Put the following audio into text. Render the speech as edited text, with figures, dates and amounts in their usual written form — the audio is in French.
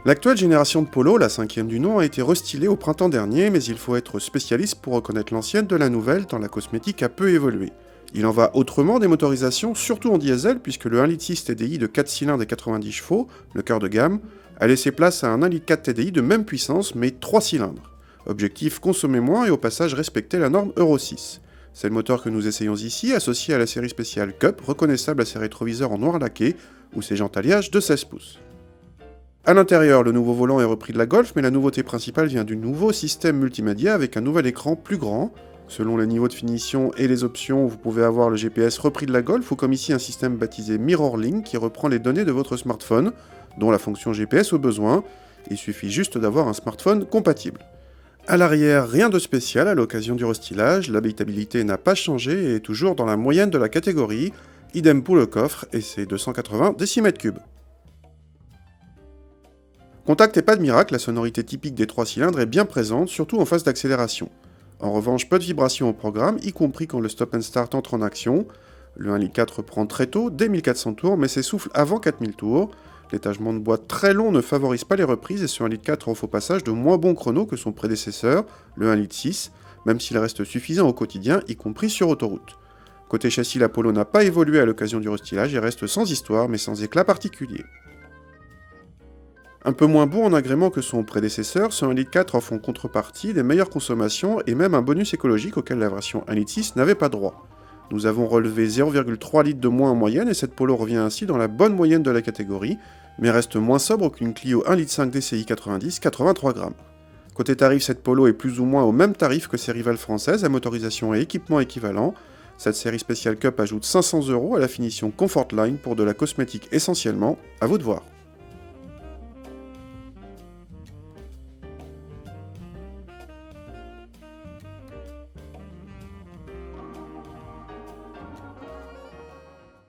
L'actuelle génération de Polo, la cinquième du nom, a été restylée au printemps dernier, mais il faut être spécialiste pour reconnaître l'ancienne de la nouvelle, tant la cosmétique a peu évolué. Il en va autrement des motorisations, surtout en diesel, puisque le 1,6 litre TDI de 4 cylindres et 90 chevaux, le cœur de gamme, a laissé place à un 1,4 litre TDI de même puissance, mais 3 cylindres. Objectif, consommer moins et au passage respecter la norme Euro 6. C'est le moteur que nous essayons ici, associé à la série spéciale Cup, reconnaissable à ses rétroviseurs en noir laqué, ou ses jantes alliages de 16 pouces. A l'intérieur, le nouveau volant est repris de la Golf, mais la nouveauté principale vient du nouveau système multimédia avec un nouvel écran plus grand. Selon les niveaux de finition et les options, vous pouvez avoir le GPS repris de la Golf ou comme ici un système baptisé MirrorLink qui reprend les données de votre smartphone, dont la fonction GPS au besoin. Il suffit juste d'avoir un smartphone compatible. A l'arrière, rien de spécial à l'occasion du restylage, l'habitabilité n'a pas changé et est toujours dans la moyenne de la catégorie, idem pour le coffre et ses 280 décimètres cubes. Contact et pas de miracle, la sonorité typique des 3 cylindres est bien présente, surtout en phase d'accélération. En revanche, peu de vibrations au programme, y compris quand le stop and start entre en action. Le 1,4 litre reprend très tôt, dès 1400 tours, mais s'essouffle avant 4000 tours. L'étagement de bois très long ne favorise pas les reprises et ce 1,4 litre offre au passage de moins bons chronos que son prédécesseur, le 1,6 litre, même s'il reste suffisant au quotidien, y compris sur autoroute. Côté châssis, la Polo n'a pas évolué à l'occasion du restylage et reste sans histoire mais sans éclat particulier. Un peu moins bon en agrément que son prédécesseur, ce 1,4 litre offre en contrepartie des meilleures consommations et même un bonus écologique auquel la version 1,6 litre n'avait pas droit. Nous avons relevé 0,3 litres de moins en moyenne et cette Polo revient ainsi dans la bonne moyenne de la catégorie, mais reste moins sobre qu'une Clio 1,5 litre DCI 90, 83 grammes. Côté tarif, cette Polo est plus ou moins au même tarif que ses rivales françaises à motorisation et équipement équivalent. Cette série spéciale Cup ajoute 500 € à la finition Comfortline pour de la cosmétique essentiellement, à vous de voir.